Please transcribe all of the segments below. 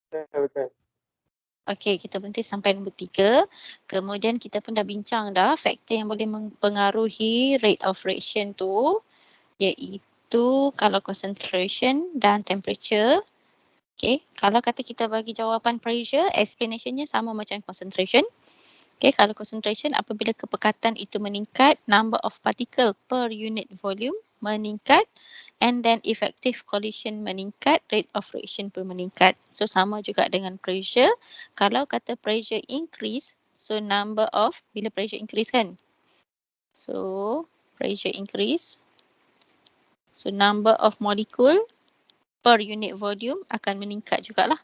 Betul. Okey, kita berhenti sampai nombor 3. Kemudian kita pun dah bincang dah faktor yang boleh mempengaruhi rate of reaction tu, iaitu kalau concentration dan temperature. Okey, kalau kata kita bagi jawapan pressure, explanationnya sama macam concentration. Okey, kalau concentration apabila kepekatan itu meningkat, number of particle per unit volume meningkat, and then effective collision meningkat, rate of reaction pun meningkat. So sama juga dengan pressure. Kalau kata pressure increase, so number of, bila pressure increase kan? So pressure increase, so number of molecule per unit volume akan meningkat jugalah.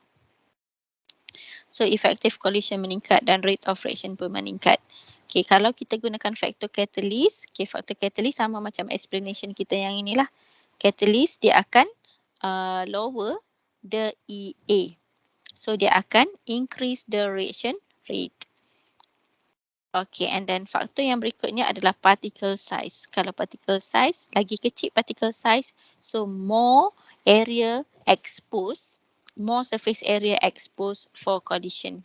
So effective collision meningkat dan rate of reaction pun meningkat. Okay, kalau kita gunakan faktor catalyst, okay, faktor catalyst sama macam explanation kita yang inilah. Catalyst dia akan lower the EA. So dia akan increase the reaction rate. Okay, and then faktor yang berikutnya adalah particle size. Kalau particle size, lagi kecil particle size, so more area exposed, more surface area exposed for collision.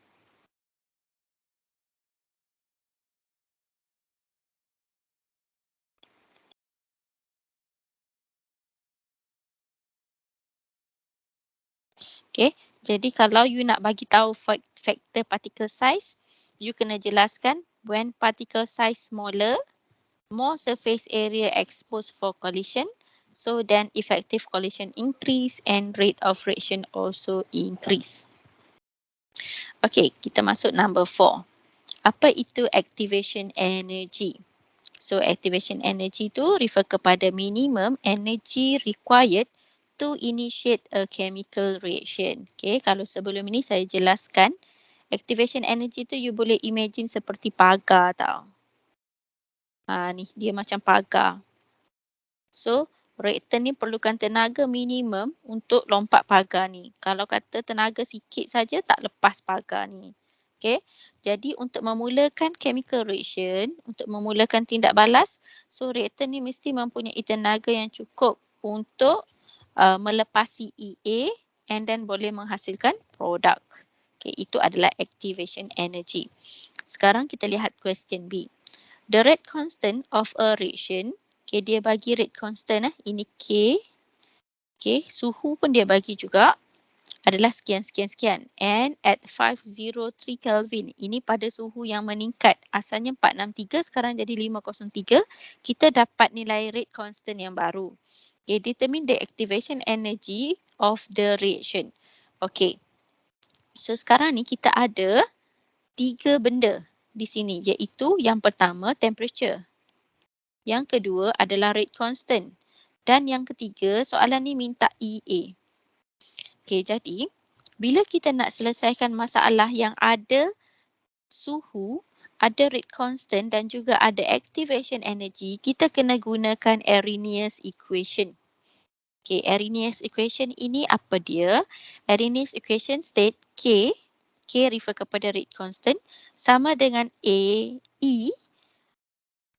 Okay, jadi kalau you nak bagi tahu faktor particle size, you kena jelaskan when particle size smaller, more surface area exposed for collision, so then effective collision increase and rate of reaction also increase. Okay, kita masuk number 4. Apa itu activation energy? So activation energy tu refer kepada minimum energy required to initiate a chemical reaction. Okay, kalau sebelum ini saya jelaskan, activation energy tu you boleh imagine seperti pagar tau. Ni dia macam pagar. So reaktor ni perlukan tenaga minimum untuk lompat pagar ni. Kalau kata tenaga sikit saja tak lepas pagar ni. Okay, jadi untuk memulakan chemical reaction, untuk memulakan tindak balas, so reaktor ni mesti mempunyai tenaga yang cukup untuk melepasi EA and then boleh menghasilkan produk. Okay, itu adalah activation energy. Sekarang kita lihat question B. The rate constant of a reaction, okay, dia bagi rate constant ini K. Okay, suhu pun dia bagi juga adalah sekian. And at 503 Kelvin, ini pada suhu yang meningkat. Asalnya 463, sekarang jadi 503. Kita dapat nilai rate constant yang baru. Okay, determine the activation energy of the reaction. Okay, so sekarang ni kita ada 3 benda di sini, iaitu yang pertama temperature. Yang kedua adalah rate constant. Dan yang ketiga, soalan ni minta EA. Okay, jadi bila kita nak selesaikan masalah yang ada suhu, ada rate constant dan juga ada activation energy, kita kena gunakan Arrhenius equation. Okay, Arrhenius equation ini apa dia? Arrhenius equation state K refer kepada rate constant, sama dengan E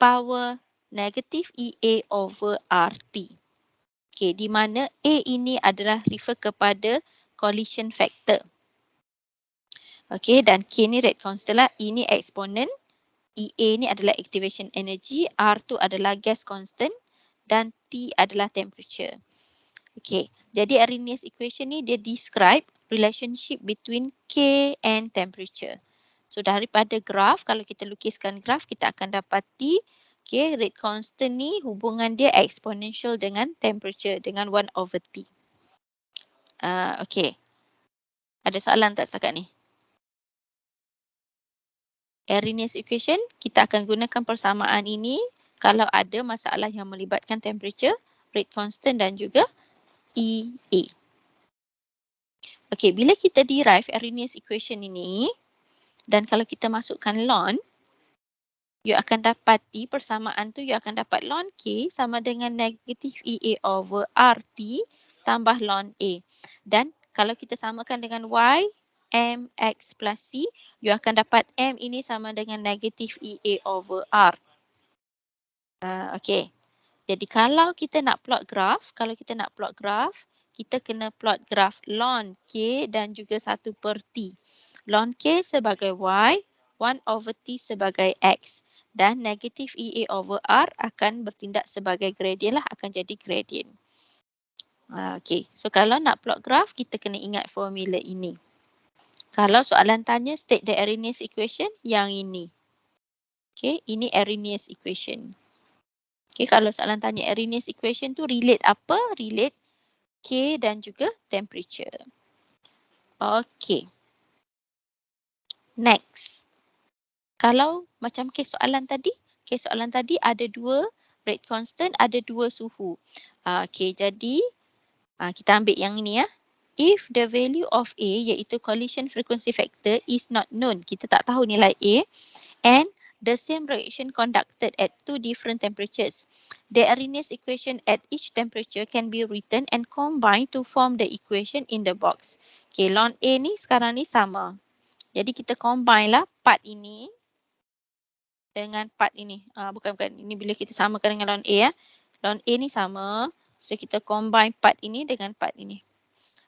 power negative EA over RT. Okay, di mana A ini adalah refer kepada collision factor. Okay, dan K ni rate constant lah, E ni exponent, EA ni adalah activation energy, R tu adalah gas constant dan T adalah temperature. Okay, jadi Arrhenius equation ni dia describe relationship between K and temperature. So daripada graf, kalau kita lukiskan graf, kita akan dapati okay, rate constant ni hubungan dia exponential dengan temperature, dengan 1/T. Okay, ada soalan tak setakat ni? Arrhenius equation, kita akan gunakan persamaan ini kalau ada masalah yang melibatkan temperature, rate constant dan juga EA. Okey, bila kita derive Arrhenius equation ini dan kalau kita masukkan ln, you akan dapati persamaan tu you akan dapat ln K sama dengan negatif EA over RT tambah ln A. Dan kalau kita samakan dengan Y, MX plus C, you akan dapat M ini sama dengan negatif EA over R. Okey. Jadi kalau kita nak plot graph, kita kena plot graf ln K dan juga 1/T. Ln K sebagai Y, 1/T sebagai X. Dan negatif EA over R akan bertindak sebagai gradient lah, akan jadi gradient. Okay, so kalau nak plot graf, kita kena ingat formula ini. Kalau soalan tanya state the Arrhenius equation, yang ini. Okay, ini Arrhenius equation. Okay, kalau soalan tanya Arrhenius equation tu relate apa? Relate K dan juga temperature. Okay. Next. Kalau macam kes soalan tadi, ada dua rate constant, ada dua suhu. Okay, jadi kita ambil yang ini ya. If the value of A iaitu collision frequency factor is not known, kita tak tahu nilai A, and the same reaction conducted at two different temperatures, the Arrhenius equation at each temperature can be written and combined to form the equation in the box. Okay, ln A ni sekarang ni sama. Jadi kita combine lah part ini dengan part ini. Bukan. Ini bila kita samakan dengan ln A ya. Ln A ni sama. So kita combine part ini dengan part ini.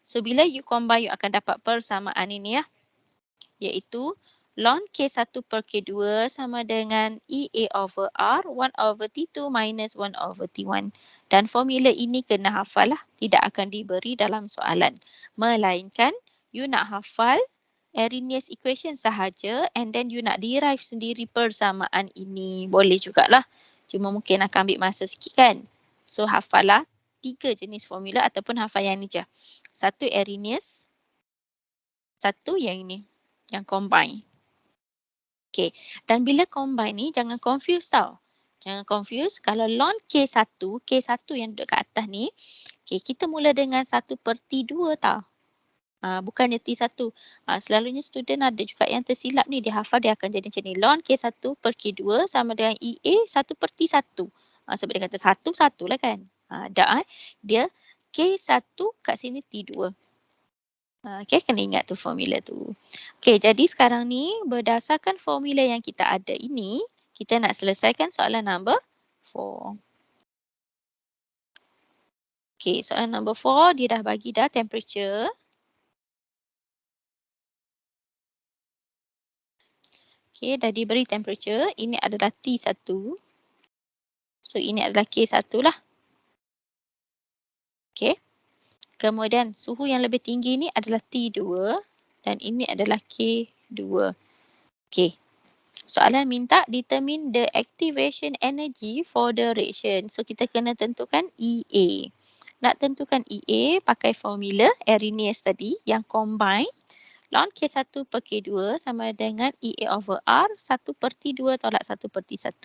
So bila you combine, you akan dapat persamaan ini ya. Iaitu ln K1/K2 sama dengan EA over R 1/T2 minus 1/T1. Dan formula ini kena hafal lah. Tidak akan diberi dalam soalan. Melainkan you nak hafal Arrhenius equation sahaja and then you nak derive sendiri persamaan ini. Boleh jugalah. Cuma mungkin akan ambil masa sikit kan. So hafal lah 3 jenis formula ataupun hafal yang ni je. Satu Arrhenius. Satu yang ini. Yang combine. Okay. Dan bila combine ni jangan confuse tau. Jangan confuse. Kalau ln K1 yang duduk kat atas ni. Okay, kita mula dengan 1/T2 tau. Bukannya T1. Selalunya student ada juga yang tersilap ni. Dia hafal dia akan jadi macam ni. Ln K1/K2 sama dengan EA 1/T1. Sebab dia kata 1 lah kan. Dia K1 kat sini T2. Okay, kena ingat tu formula tu. Okay, jadi sekarang ni berdasarkan formula yang kita ada ini, kita nak selesaikan soalan number 4. Okay, soalan number 4 dia dah bagi dah temperature. Okay, dah diberi temperature. Ini adalah T1. So, ini adalah K1 lah. Okay. Kemudian, suhu yang lebih tinggi ni adalah T2. Dan ini adalah K2. Okay. Soalan minta determine the activation energy for the reaction. So, kita kena tentukan EA. Nak tentukan EA, pakai formula Arrhenius tadi yang combine. Ln K1/K2 sama dengan EA over R 1/T2 tolak 1/T1.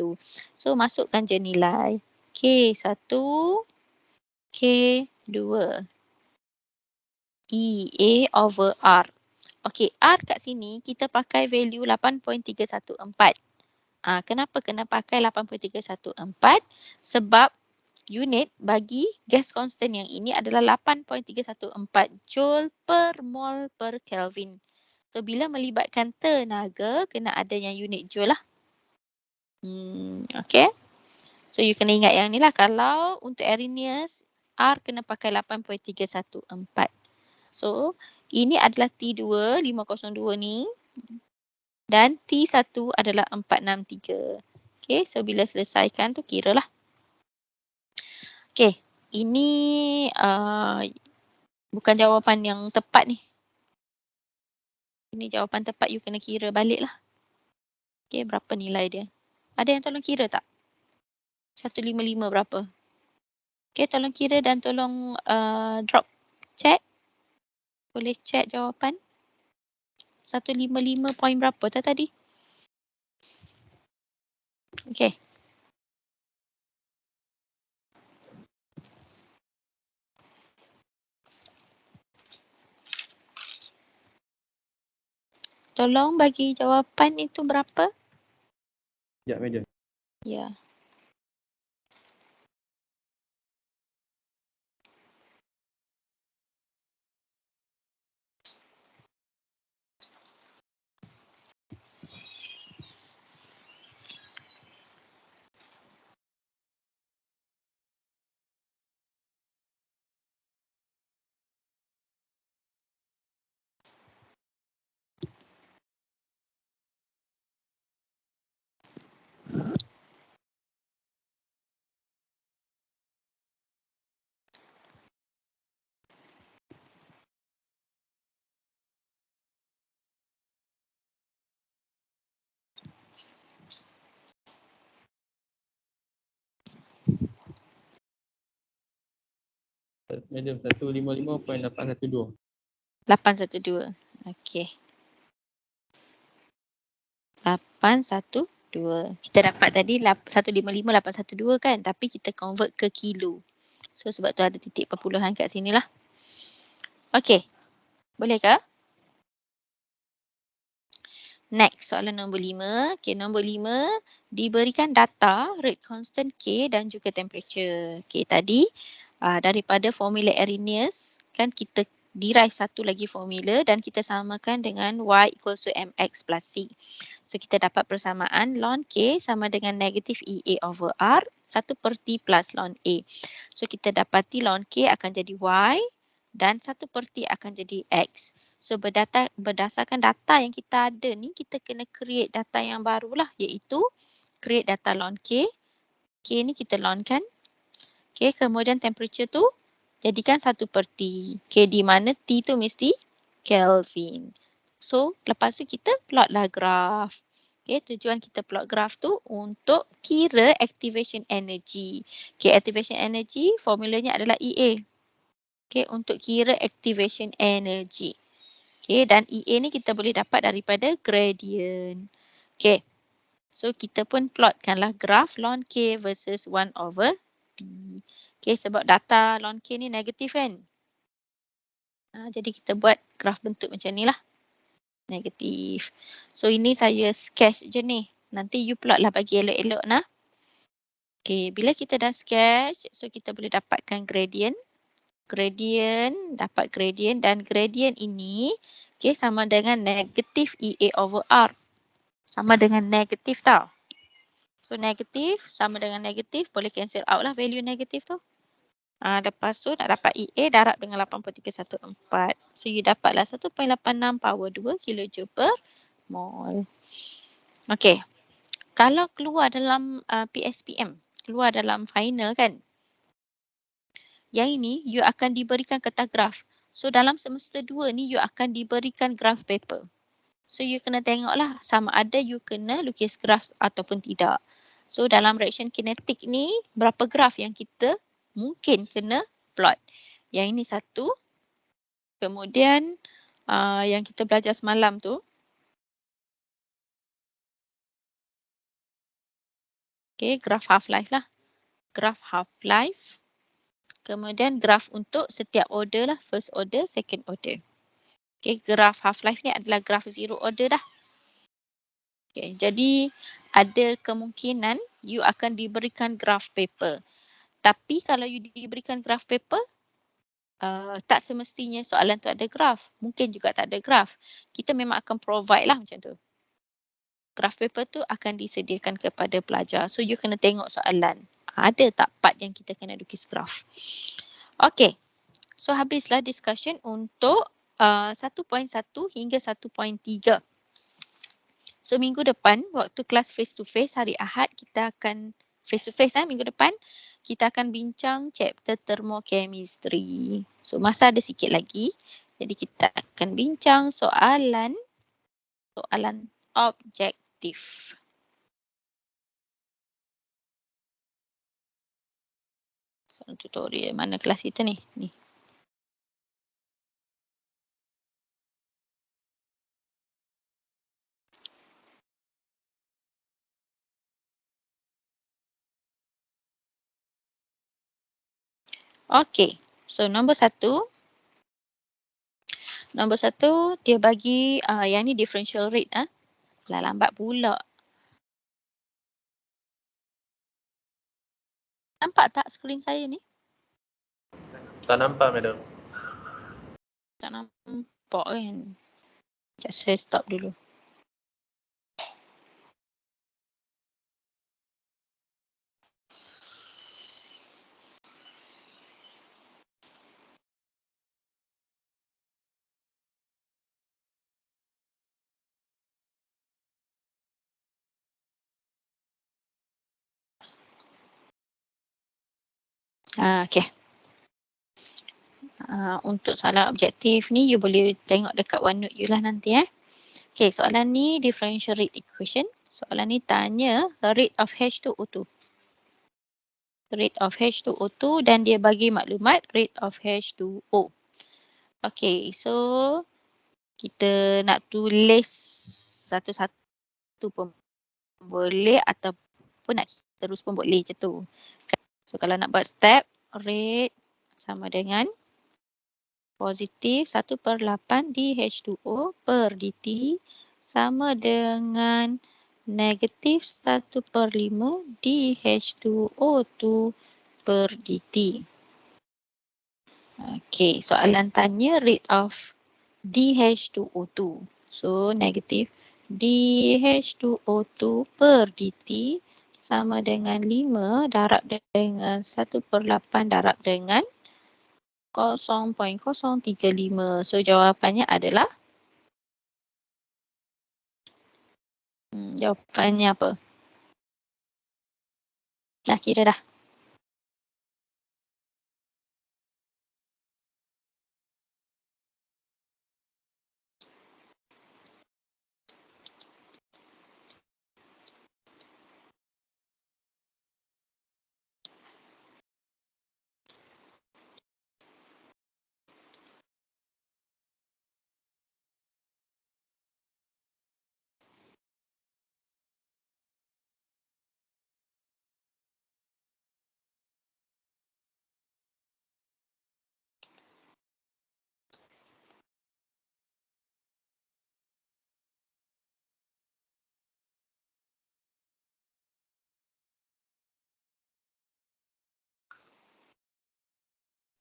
So, masukkan je nilai. K1, K2. EA over R. Okey, R kat sini kita pakai value 8.314. Kenapa kena pakai 8.314? Sebab unit bagi gas constant yang ini adalah 8.314 Joule per mol per Kelvin. So, bila melibatkan tenaga, kena ada yang unit Joule lah. Okay. So, you kena ingat yang ni lah. Kalau untuk Arrhenius, R kena pakai 8.314. So, ini adalah T2, 502 ni. Dan T1 adalah 463. Okay, so bila selesaikan tu kira lah. Okay, ini bukan jawapan yang tepat ni. Ini jawapan tepat, you kena kira balik lah. Okay, berapa nilai dia? Ada yang tolong kira tak? 155 berapa? Okay, tolong kira dan tolong drop chat. Boleh chat jawapan. 155 point berapa tadi? Okay. Tolong bagi jawapan itu berapa? Ya, meja. Ya. Medium 155.812. 812. Okey. 812. Kita dapat tadi 155,812 kan, tapi kita convert ke kilo. So sebab tu ada titik perpuluhan kat sini lah. Okey. Boleh ke? Next, soalan nombor 5. Okay, nombor 5, diberikan data, rate constant K dan juga temperature. Okay, tadi daripada formula Arrhenius, kan kita derive satu lagi formula dan kita samakan dengan Y equals to MX plus C. So, kita dapat persamaan ln K sama dengan negatif EA over R, 1/T plus ln A. So, kita dapati ln K akan jadi Y dan 1/T akan jadi X. So berdasarkan data yang kita ada ni, kita kena create data yang barulah, iaitu create data ln K. K ni kita ln kan. Okay, kemudian temperature tu jadikan 1/T. Okay, di mana T tu mesti Kelvin. So lepas tu kita plot lah graf. Okay, tujuan kita plot graf tu untuk kira activation energy. Okay, activation energy formulanya adalah EA. Okay, untuk kira activation energy. Okay, dan EA ni kita boleh dapat daripada gradient. Okay, so kita pun plotkanlah graf ln K versus 1 over T. Okay, sebab data ln K ni negatif kan. Jadi kita buat graf bentuk macam ni lah. Negatif. So ini saya sketch je ni. Nanti you plot lah bagi elok-elok nah. Okay, bila kita dah sketch, so kita boleh dapatkan gradient. Gradient, dapat gradient dan gradient ini okay, sama dengan negatif EA over R. Sama dengan negatif tau. So negatif sama dengan negatif, boleh cancel out lah value negatif tu. Lepas tu nak dapat EA darab dengan 8.314. So you dapatlah 1.86 power 2 kJ per mol. Okay. Kalau keluar dalam PSPM, keluar dalam final kan, yang ini you akan diberikan kertas graf. So dalam semester 2 ni you akan diberikan graf paper. So you kena tengoklah sama ada you kena lukis graf ataupun tidak. So dalam reaction kinetik ni berapa graf yang kita mungkin kena plot. Yang ini satu. Kemudian yang kita belajar semalam tu. Okay, graf half-life lah. Graf half-life. Kemudian graf untuk setiap order lah. First order, second order. Okay, graf half-life ni adalah graf zero order dah. Okay, jadi ada kemungkinan you akan diberikan graf paper. Tapi kalau you diberikan graf paper, tak semestinya soalan tu ada graf. Mungkin juga tak ada graf. Kita memang akan provide lah macam tu. Graf paper tu akan disediakan kepada pelajar. So you kena tengok soalan. Ada tak part yang kita kena lukis graf. Okay. So habislah discussion untuk 1.1 hingga 1.3. So minggu depan waktu kelas face to face hari Ahad kita akan face to face minggu depan kita akan bincang chapter thermochemistry. So masa ada sikit lagi. Jadi kita akan bincang soalan objektif. Soalan tutorial mana kelas kita ni? Ni. Okay, so nombor 1. Nombor 1 dia bagi yang ni differential rate Lah lambat pula. Nampak tak skrin saya ni? Tak nampak, madam. Tak nampak kan? Sekejap saya stop dulu. Okay. Untuk soalan objektif ni you boleh tengok dekat OneNote you lah nanti Okay, soalan ni differential rate equation. Soalan ni tanya the rate of H2O2. rate of H2O2 dan dia bagi maklumat rate of H2O. Okay, so kita nak tulis satu-satu pun boleh ataupun nak terus pun boleh macam tu. So kalau nak buat step, rate sama dengan positif 1/8 di H2O per dt sama dengan negatif 1/5 di H2O2 per dt. Okay, soalan tanya rate of DH2O2. So, negatif DH2O2 per dt sama dengan 5 darab dengan 1/8 darab dengan 0.035. So, jawapannya adalah jawapannya apa? Dah kira dah.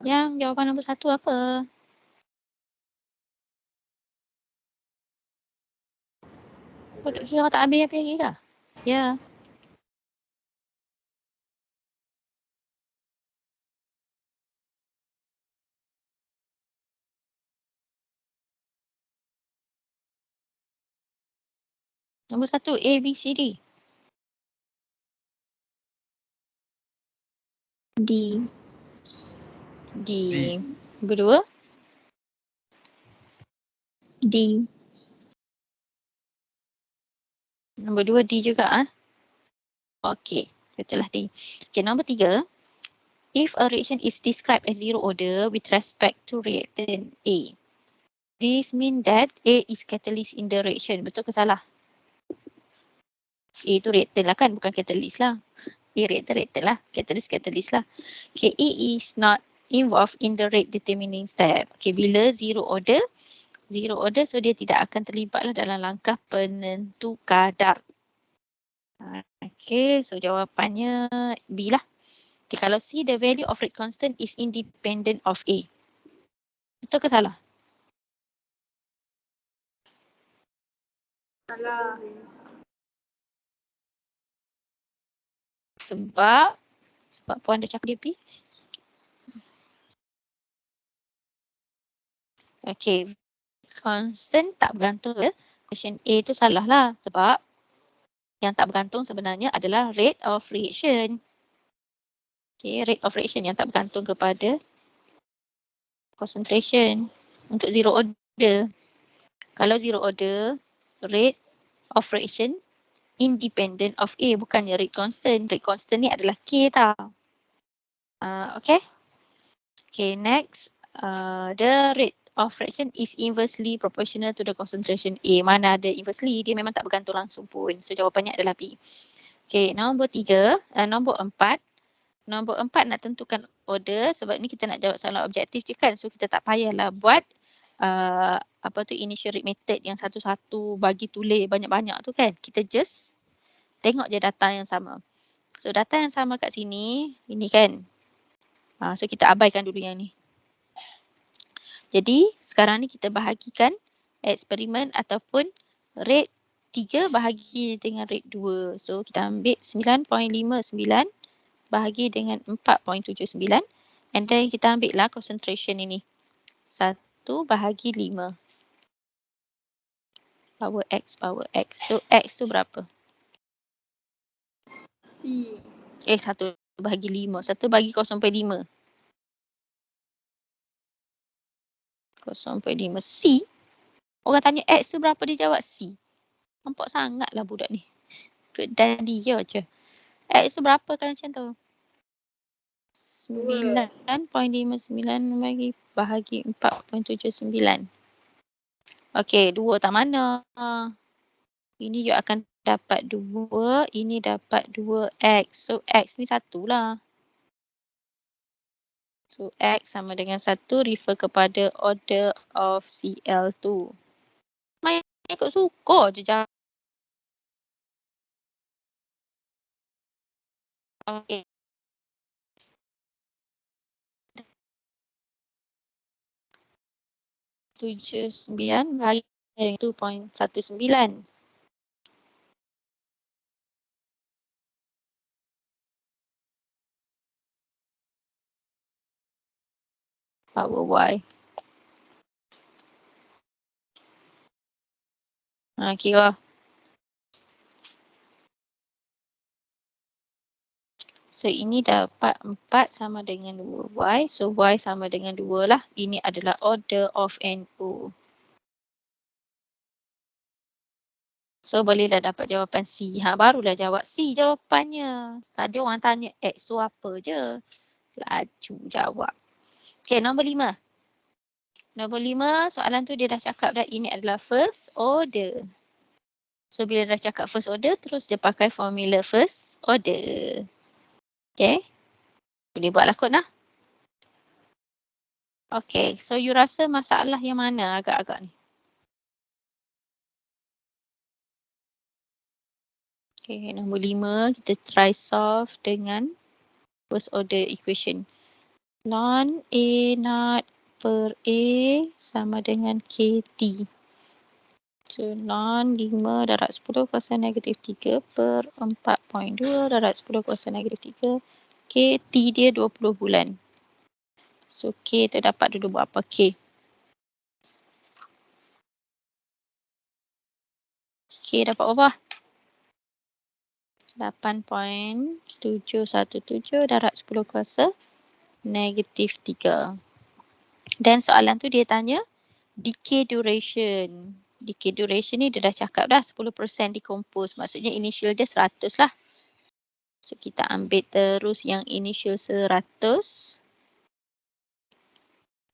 Yang jawapan nombor 1 apa? Kau tak kira tak habis apa lagi kah? Ya. Nombor 1, A, B, C, D. D. D. Berdua? D. Nombor 2, D juga ah. Okey, betul lah D. Okey, nombor 3. If a reaction is described as zero order with respect to reactant A, this means that A is catalyst in the reaction. Betul ke salah? A tu reactant lah kan, bukan catalyst lah. A reactant lah, catalyst lah. Okay, A is not involved in the rate determining step. Okay, bila zero order, so dia tidak akan terlibat lah dalam langkah penentu kadar. Okay, so jawapannya B lah. Okay, kalau C, the value of rate constant is independent of A. Betul ke salah? Salah. Sebab Puan dah cakap dia P. Okay, constant tak bergantung. Question A tu salah lah. Sebab yang tak bergantung sebenarnya adalah rate of reaction. Okay, rate of reaction yang tak bergantung kepada concentration untuk zero order. Kalau zero order, rate of reaction independent of A, bukannya rate constant. Rate constant ni adalah K tau. Okay. Okay, next. The rate of reaction is inversely proportional to the concentration A. Mana ada inversely, dia memang tak bergantung langsung pun. So, jawapannya adalah B. Okay, nombor 4. Nombor 4 nak tentukan order sebab ni kita nak jawab soalan objektif je kan. So kita tak payahlah buat initial rate method yang satu-satu bagi tulis banyak-banyak tu kan. Kita just tengok je data yang sama. So data yang sama kat sini, ini kan. So kita abaikan dulu yang ni. Jadi sekarang ni kita bahagikan eksperimen ataupun rate 3 bahagi dengan rate 2. So kita ambil 9.59 bahagi dengan 4.79 and then kita ambil lah concentration ini 1 bahagi 5 power X. So X tu berapa? C. 1 bahagi 5. 1 bagi 0.5. 0.5 C. Orang tanya X tu berapa, dia jawab C. Nampak sangat lah budak ni. Good daddy je. X tu berapa kan macam tu? 9.59 bahagi 4.79. Okey, 2 tak mana? Ini you akan dapat 2, ini dapat 2x. So, x ni 1 lah. So, x sama dengan 1 refer kepada order of CL2. Main ikut suka je jawab. Okey. Tujuh sembilan bahagi 2.19. Power y. Kira. So, ini dapat 4 sama dengan 2y. So, y sama dengan 2 lah. Ini adalah order of NO. So, bolehlah dapat jawapan C. Barulah jawab C jawapannya. Tadi orang tanya X tu apa je. Laju jawab. Okay, nombor 5. Nombor 5, soalan tu dia dah cakap dah ini adalah first order. So, bila dah cakap first order, terus dia pakai formula first order. Okay. Boleh buatlah kot lah. Okay, so you rasa masalah yang mana agak-agak ni? Okay, nombor 5, kita try solve dengan first order equation. Ln A naught per A sama dengan KT. So, ln 5 darab 10 kuasa negatif 3 per 4.2 darab 10 kuasa negatif 3. KT dia 20 bulan. So, K tu dapat dulu buat apa K? K dapat berapa? 8.717 darab 10 kuasa negatif 3. Dan soalan tu dia tanya decay duration. Decay duration ni dia dah cakap dah 10% decompose. Maksudnya initial dia 100 lah. So, kita ambil terus yang initial 100.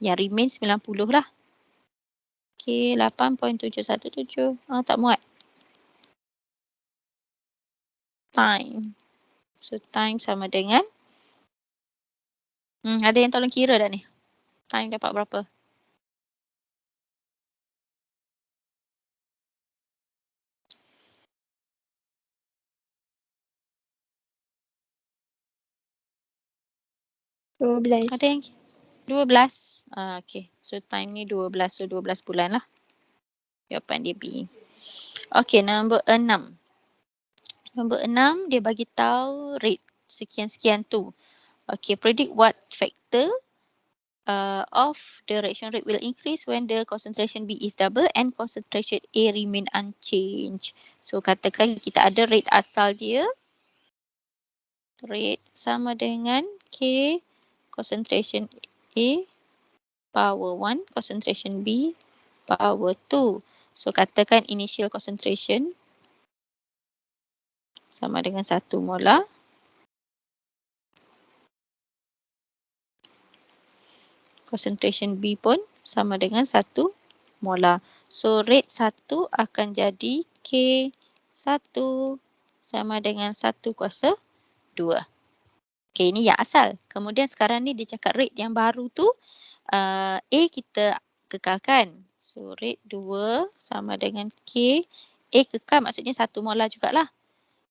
Yang remain 90 lah. Okay, 8.717. Tak muat. Time. So, time sama dengan. Ada yang tolong kira dah ni. Time dapat berapa? Ada yang 12. Okay. So, time ni 12. So, 12 bulan lah. Jawapan dia B. Okay, nombor 6. Nombor 6, dia bagi tahu rate sekian-sekian tu. Okay, predict what factor of the reaction rate will increase when the concentration B is double and concentration A remain unchanged. So, katakan kita ada rate asal dia. Rate sama dengan K concentration A power 1, concentration B power 2. So, katakan initial concentration sama dengan 1 molar. Concentration B pun sama dengan 1 molar. So, rate 1 akan jadi K1 sama dengan 1 kuasa 2. Okay, ini yang asal. Kemudian sekarang ni dia cakap rate yang baru tu A kita kekalkan. So, rate 2 sama dengan K. A kekal maksudnya 1 molar jugalah.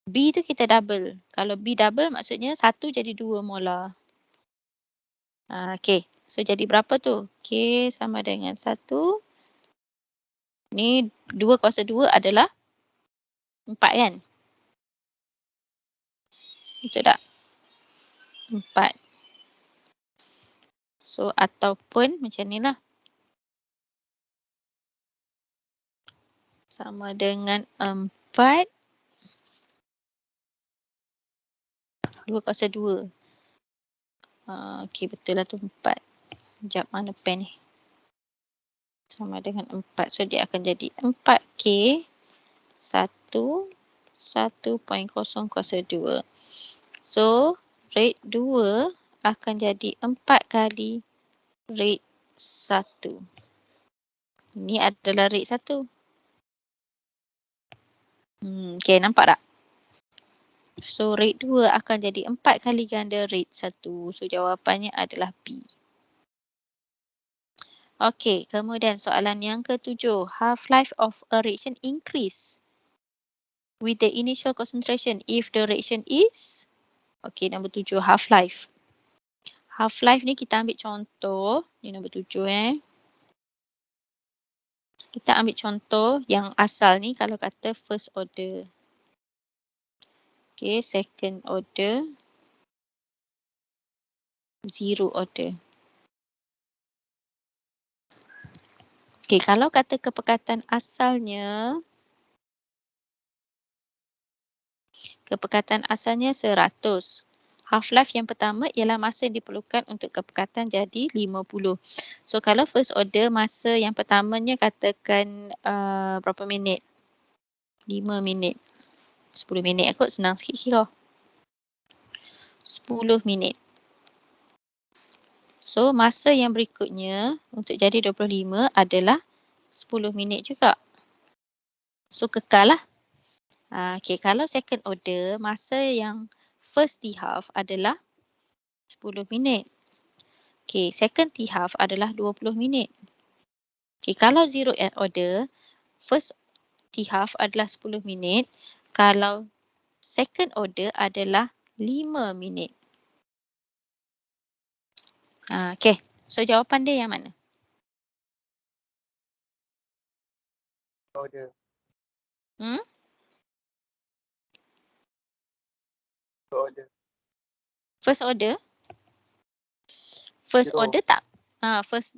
B tu kita double. Kalau B double maksudnya 1 jadi 2 molar. Okay. So, jadi berapa tu? K sama dengan 1. Ni 2 kuasa 2 adalah 4 kan? Betul tak? 4. So, ataupun macam ni lah. Sama dengan 4. 2 kuasa 2. Okay, betul lah tu 4. Sekejap, mana pen ni? Sama dengan 4. So, dia akan jadi 4K 1 1.0 kuasa 2. So, rate 2 akan jadi 4 kali rate 1. Ini adalah rate 1. Okay, nampak tak? So, rate 2 akan jadi 4 kali ganda rate 1. So, jawapannya adalah B. Okay, kemudian soalan yang ke-7. Half-life of a reaction increase with the initial concentration if the reaction is... Okay, nombor 7, half-life. Half-life ni kita ambil contoh. Ni nombor 7 Kita ambil contoh yang asal ni kalau kata first order. Okay, second order. Zero order. Okay, kalau kata kepekatan asalnya 100. Half-life yang pertama ialah masa yang diperlukan untuk kepekatan jadi 50. So, kalau first order, masa yang pertamanya katakan berapa minit? 5 minit. 10 minit kot, senang sikit kira. 10 minit. So, masa yang berikutnya untuk jadi 25 adalah 10 minit juga. So, kekal lah. Okay, kalau second order, masa yang first T-half adalah 10 minit. Okay, second T-half adalah 20 minit. Okay, kalau zero order, first T-half adalah 10 minit. Kalau second order adalah 5 minit. Okay, so jawapan dia yang mana? Order. Order. First order? First Zero. order tak?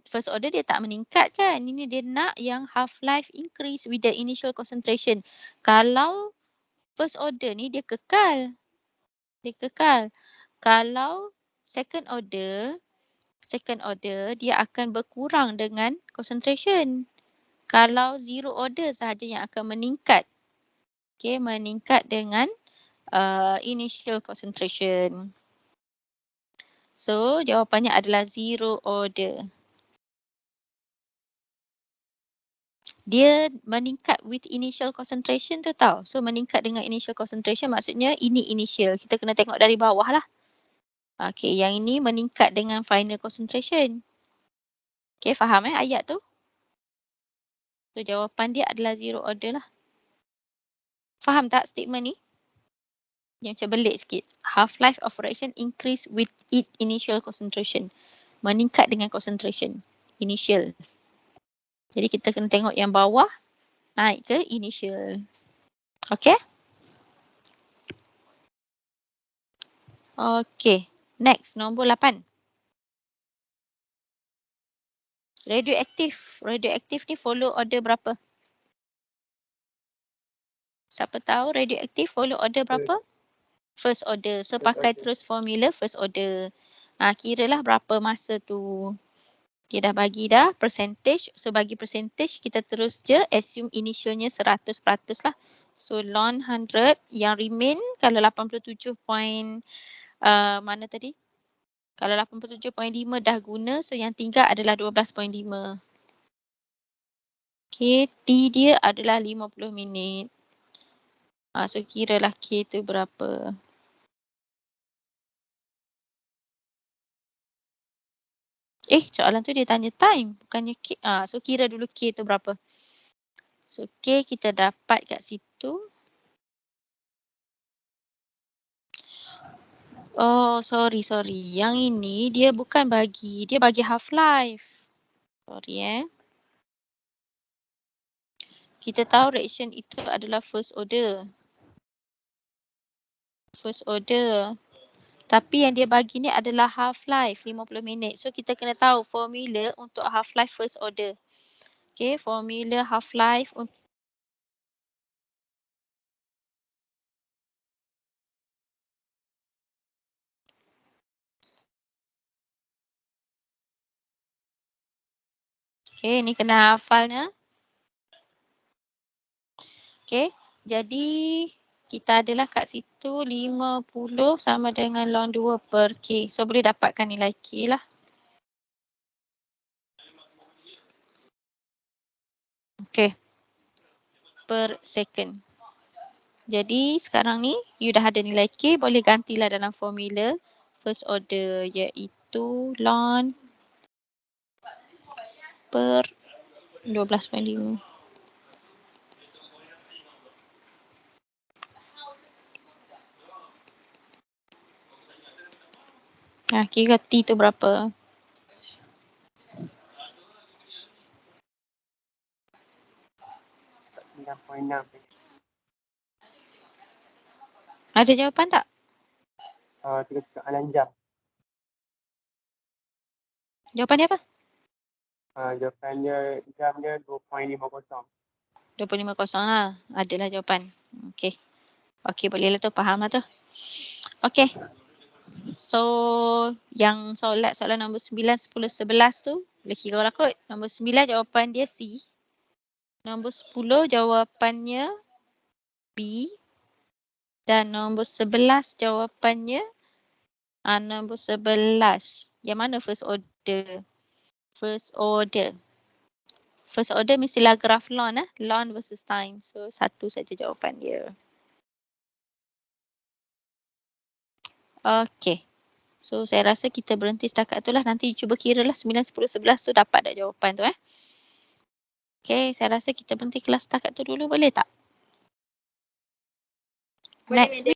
First order dia tak meningkat kan? Ini dia nak yang half-life increase with the initial concentration. Kalau first order ni dia kekal. Dia kekal. Kalau second order dia akan berkurang dengan concentration. Kalau zero order sahaja yang akan meningkat. Okay, meningkat dengan initial concentration. So, jawapannya adalah zero order. Dia meningkat with initial concentration tu tau. So, meningkat dengan initial concentration maksudnya ini initial. Kita kena tengok dari bawah lah. Okay, yang ini meningkat dengan final concentration. Okay, faham ayat tu? So, jawapan dia adalah zero order lah. Faham tak statement ni? Yang macam belik sikit. Half-life of reaction increase with its initial concentration. Meningkat dengan concentration. Initial. Jadi kita kena tengok yang bawah. Naik ke initial. Okay? Okay. Next, nombor 8. Radioaktif. Radioaktif ni follow order berapa? Siapa tahu radioaktif follow order berapa? First order. So, pakai terus formula first order. Kira lah berapa masa tu. Dia dah bagi dah percentage. So, bagi percentage, kita terus je assume initialnya 100% lah. So, ln 100 yang remain kalau 87 point mana tadi? Kalau 87.5 dah guna, so yang tinggal adalah 12.5. Okay, T dia adalah 50 minit. So, kira lah K tu berapa. Soalan tu dia tanya time. Bukannya K. So, kira dulu K tu berapa. So, K kita dapat kat situ. Oh, sorry. Yang ini dia bukan bagi. Dia bagi half-life. Sorry Kita tahu reaction itu adalah first order. First order. Tapi yang dia bagi ni adalah half-life 50 minit. So, kita kena tahu formula untuk half-life first order. Okay, formula half-life untuk okay, ni kena hafalnya. Okay, jadi kita adalah kat situ 50 sama dengan ln 2 per K. So boleh dapatkan nilai K lah. Okay. Per second. Jadi sekarang ni you dah ada nilai K, boleh gantilah dalam formula first order iaitu ln per 12.5. Nah, kira T tu berapa? Ada jawapan tak? 3.6 jam. Jawapan dia apa? Jawapannya jamnya 2.50. 2.50 lah. Adalah jawapan. Okay. Okay, boleh lah tu. Faham lah tu. Okay. So, yang soalan nombor 9, 10, 11 tu, boleh kira lah kot. Nombor 9 jawapan dia C. Nombor 10 jawapannya B. Dan nombor 11 jawapannya nombor 11. Yang mana first order? First order. First order mestilah graf ln ln versus time. So, satu saja jawapan dia. Okay. So, saya rasa kita berhenti setakat tu lah. Nanti cuba kira lah 9, 10, 11 tu dapat tak jawapan tu Okay, saya rasa kita berhenti kelas setakat tu dulu. Boleh tak? Boleh, Next Madam.